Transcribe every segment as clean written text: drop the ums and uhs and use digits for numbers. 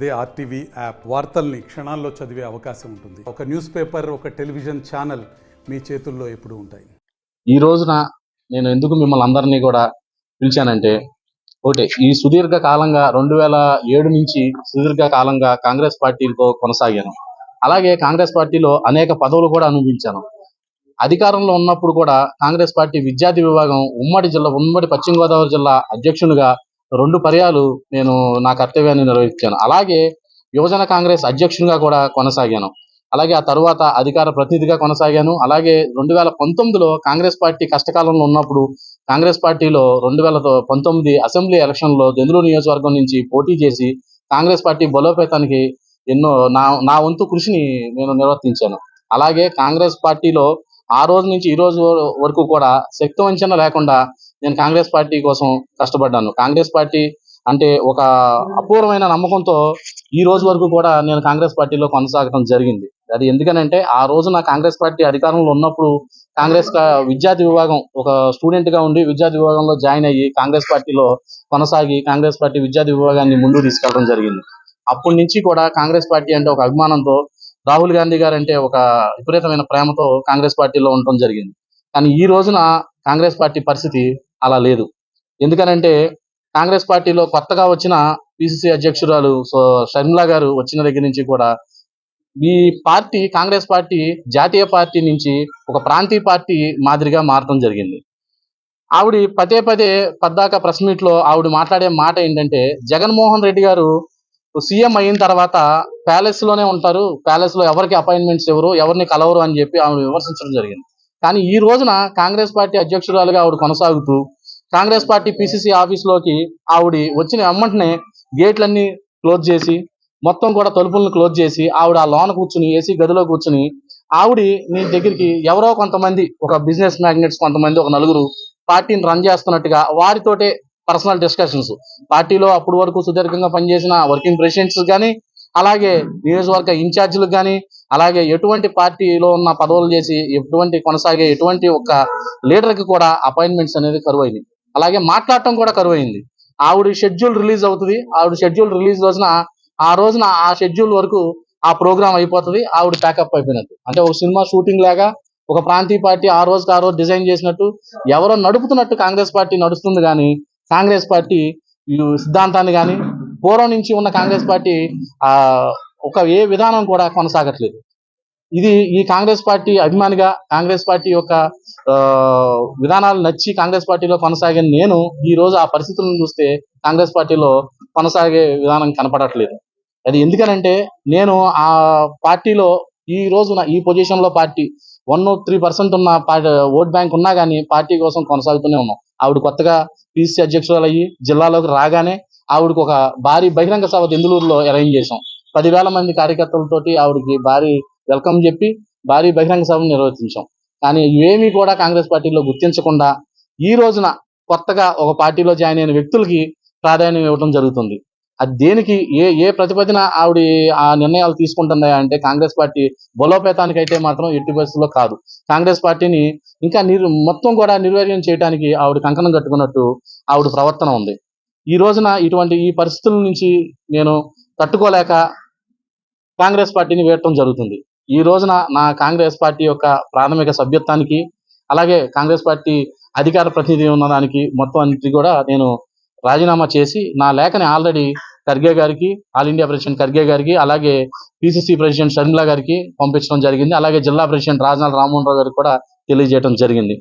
అదే RTV app వార్తల్ని క్షణాల్లో చదివే అవకాశం ఉంటుంది. ఒక న్యూస్ పేపర్, ఒక టెలివిజన్ ఛానల్ మీ చేతుల్లో ఎప్పుడూ ఉంటాయి. ఈ రోజున నేను ఎందుకు మిమ్మల్ని అందరినీ కూడా పిలిచానంటే, ఒకటి, ఈ సుదీర్ఘ కాలంగా 2007 నుంచి సుదీర్ఘ కాలంగా కాంగ్రెస్ పార్టీతో కొనసాగాను. అలాగే కాంగ్రెస్ పార్టీలో అనేక పదవులు కూడా అనుభవించాను. అధికారంలో ఉన్నప్పుడు కూడా కాంగ్రెస్ పార్టీ విద్యార్థి విభాగం ఉమ్మడి పశ్చిమ గోదావరి జిల్లా అధ్యక్షునిగా 2 పర్యాలు నేను నా కర్తవ్యాన్ని నిర్వహించాను. అలాగే యువజన కాంగ్రెస్ అధ్యక్షునిగా కూడా కొనసాగాను. అలాగే ఆ తరువాత అధికార ప్రతినిధిగా కొనసాగాను. అలాగే 2019లో కాంగ్రెస్ పార్టీ కష్టకాలంలో ఉన్నప్పుడు కాంగ్రెస్ పార్టీలో 2019 అసెంబ్లీ ఎలక్షన్లో దెందులూరు నియోజకవర్గం నుంచి పోటీ చేసి కాంగ్రెస్ పార్టీ బలోపేతానికి ఎన్నో నా వంతు కృషిని నేను నిర్వర్తించాను. అలాగే కాంగ్రెస్ పార్టీలో ఆ రోజు నుంచి ఈ రోజు వరకు కూడా శక్తి వంచన లేకుండా నేను కాంగ్రెస్ పార్టీ కోసం కష్టపడ్డాను. కాంగ్రెస్ పార్టీ అంటే ఒక అపూర్వమైన నమ్మకంతో ఈ రోజు వరకు కూడా నేను కాంగ్రెస్ పార్టీలో కొనసాగడం జరిగింది. అది ఎందుకనంటే, ఆ రోజున కాంగ్రెస్ పార్టీ అధికారంలో ఉన్నప్పుడు కాంగ్రెస్ విద్యార్థి విభాగం ఒక స్టూడెంట్ గా ఉండి విద్యార్థి విభాగంలో జాయిన్ అయ్యి కాంగ్రెస్ పార్టీలో కొనసాగి కాంగ్రెస్ పార్టీ విద్యార్థి విభాగాన్ని ముందుకు తీసుకెళ్లడం జరిగింది. అప్పటి నుంచి కూడా కాంగ్రెస్ పార్టీ అంటే ఒక అభిమానంతో, రాహుల్ గాంధీ గారు అంటే ఒక విపరీతమైన ప్రేమతో కాంగ్రెస్ పార్టీలో ఉండటం జరిగింది. కానీ ఈ రోజున కాంగ్రెస్ పార్టీ పరిస్థితి అలా లేదు. ఎందుకనంటే, కాంగ్రెస్ పార్టీలో కొత్తగా వచ్చిన పిసిసి అధ్యక్షురాలు షర్మిలా గారు వచ్చిన దగ్గర నుంచి కూడా ఈ పార్టీ కాంగ్రెస్ పార్టీ జాతీయ పార్టీ నుంచి ఒక ప్రాంతీయ పార్టీ మాదిరిగా మారటం జరిగింది. ఆవిడ పదే పద్దాక ప్రెస్ మీట్ లో ఆవిడ మాట్లాడే మాట ఏంటంటే, జగన్మోహన్ రెడ్డి గారు సీఎం అయిన తర్వాత ప్యాలెస్ లోనే ఉంటారు, ప్యాలెస్ లో ఎవరికి అపాయింట్మెంట్స్ ఎవరు, ఎవరిని కలవరు అని చెప్పి ఆవిడ విమర్శించడం జరిగింది. కానీ ఈ రోజున కాంగ్రెస్ పార్టీ అధ్యక్షురాలుగా ఆవిడ కొనసాగుతూ కాంగ్రెస్ పార్టీ పిసిసి ఆఫీస్ లోకి ఆవిడ వచ్చిన వెంటనే గేట్లన్నీ క్లోజ్ చేసి, మొత్తం కూడా తలుపులను క్లోజ్ చేసి ఆవిడ ఆ లోన కూర్చుని ఏసీ గదిలో కూర్చుని ఆవిడ నీ దగ్గరికి ఎవరో కొంతమంది ఒక బిజినెస్ మ్యాగ్నెట్స్ కొంతమంది ఒక నలుగురు పార్టీని రన్ చేస్తున్నట్టుగా వారితోటే పర్సనల్ డిస్కషన్స్, పార్టీలో అప్పటి వరకు సుదీర్ఘంగా పనిచేసిన వర్కింగ్ ప్రెసిడెంట్స్ కానీ, అలాగే నియోజకవర్గ ఇన్ఛార్జీలకు కానీ, అలాగే ఎటువంటి పార్టీలో ఉన్న పదవులు చేసి ఎటువంటి ఒక లీడర్కి కూడా అపాయింట్మెంట్స్ అనేది కరువైంది. అలాగే మాట్లాడటం కూడా కరువైంది. ఆవిడ షెడ్యూల్ రిలీజ్ అవుతుంది. ఆవిడ షెడ్యూల్ రిలీజ్ రోజున ఆ షెడ్యూల్ వరకు ఆ ప్రోగ్రామ్ అయిపోతుంది. ఆవిడ ప్యాకప్ అయిపోయినట్టు. అంటే ఒక సినిమా షూటింగ్ లాగా ఒక ప్రాంతీయ పార్టీ ఆ రోజు డిజైన్ చేసినట్టు ఎవరో నడుపుతున్నట్టు కాంగ్రెస్ పార్టీ నడుస్తుంది. కానీ కాంగ్రెస్ పార్టీ సిద్ధాంతాన్ని కానీ పూర్వం నుంచి ఉన్న కాంగ్రెస్ పార్టీ ఏ విధానం కూడా కొనసాగట్లేదు. ఈ కాంగ్రెస్ పార్టీ అభిమానిగా, కాంగ్రెస్ పార్టీ యొక్క విధానాలు నచ్చి కాంగ్రెస్ పార్టీలో కొనసాగిన నేను ఈ రోజు ఆ పరిస్థితులను చూస్తే కాంగ్రెస్ పార్టీలో కొనసాగే విధానం కనపడట్లేదు. అది ఎందుకనంటే, నేను ఆ పార్టీలో ఈ రోజున ఈ పొజిషన్ లో పార్టీ 103% ఉన్న ఓట్ బ్యాంక్ ఉన్నా కానీ పార్టీ కోసం కొనసాగుతూనే ఉన్నాం. ఆవిడ కొత్తగా పిసిసి అధ్యక్షురాలు అయ్యి జిల్లాలోకి రాగానే ఆవిడకి ఒక భారీ బహిరంగ సభ దెందులూరులో అరేంజ్ చేశాం. 10,000 మంది కార్యకర్తలతోటి ఆవిడకి భారీ వెల్కమ్ చెప్పి భారీ బహిరంగ సభను నిర్వహించాం. కానీ ఇవేమీ కూడా కాంగ్రెస్ పార్టీలో గుర్తించకుండా ఈ రోజున కొత్తగా ఒక పార్టీలో జాయిన్ అయిన వ్యక్తులకి ప్రాధాన్యం ఇవ్వడం జరుగుతుంది. అది దేనికి ఏ ప్రతిపదిన ఆవిడ ఆ నిర్ణయాలు తీసుకుంటుందా అంటే, కాంగ్రెస్ పార్టీ బలోపేతానికైతే మాత్రం ఎట్టి పరిస్థితుల్లో కాదు. కాంగ్రెస్ పార్టీని ఇంకా మొత్తం కూడా నిర్వీర్యం చేయడానికి ఆవిడ కంకణం కట్టుకున్నట్టు ఆవిడ ప్రవర్తన ఉంది. ఈ రోజున ఈ పరిస్థితుల నుంచి నేను తట్టుకోలేక కాంగ్రెస్ పార్టీని వేయటం జరుగుతుంది. ఈ రోజున నా కాంగ్రెస్ పార్టీ యొక్క ప్రాథమిక సభ్యత్వానికి, అలాగే కాంగ్రెస్ పార్టీ అధికార ప్రతినిధి ఉన్నదానికి మొత్తం అన్నిటి కూడా నేను రాజీనామా చేసి నా లేఖని ఆల్రెడీ ఖర్గే గారికి, ఆల్ ఇండియా ప్రెసిడెంట్ ఖర్గే గారికి, అలాగే పిసిసి ప్రెసిడెంట్ షర్మిలా గారికి పంపించడం జరిగింది. అలాగే జిల్లా ప్రెసిడెంట్ రాజనాథ్ రామ్మోహన్ రావు గారికి కూడా తెలియజేయడం జరిగింది.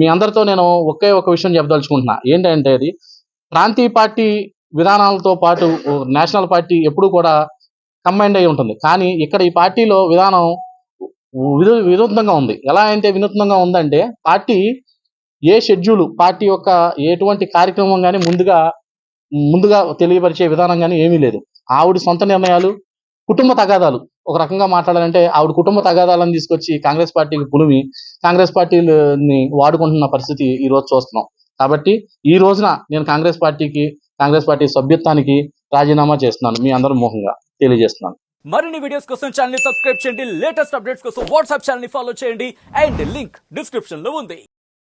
మీ అందరితో నేను ఒకే ఒక విషయం చెప్పదలుచుకుంటున్నా. ఏంటంటే, అది ప్రాంతీయ పార్టీ విధానాలతో పాటు నేషనల్ పార్టీ ఎప్పుడు కూడా కంబైండ్ అయి ఉంటుంది. కానీ ఇక్కడ ఈ పార్టీలో విధానం వినూత్నంగా ఉంది. ఎలా అంటే వినూత్నంగా ఉందంటే, పార్టీ షెడ్యూల్, పార్టీ యొక్క ఎటువంటి కార్యక్రమం కానీ ముందుగా తెలియపరిచే విధానం కానీ ఏమీ లేదు. ఆవిడ సొంత నిర్ణయాలు, కుటుంబ తగాదాలు, ఒక రకంగా మాట్లాడాలంటే ఆవిడ కుటుంబ తగాదాలను తీసుకొచ్చి కాంగ్రెస్ పార్టీకి పులిమి కాంగ్రెస్ పార్టీని వాడుకుంటున్న పరిస్థితి ఈ రోజు చూస్తున్నాం. కాబట్టి ఈ రోజున నేను కాంగ్రెస్ పార్టీ సభ్యత్వానికి రాజీనామా చేస్తున్నాను. మీ అందరూ మోహంగా తెలియజేస్తున్నాను. మరిన్ని వీడియోస్ కోసం ఛానల్ ని సబ్స్క్రైబ్ చేయండి. లేటెస్ట్ అప్డేట్స్ కోసం వాట్సాప్ ఛానల్ ని ఫాలో చేయండి. అండ్ లింక్ డిస్క్రిప్షన్ లో ఉంది.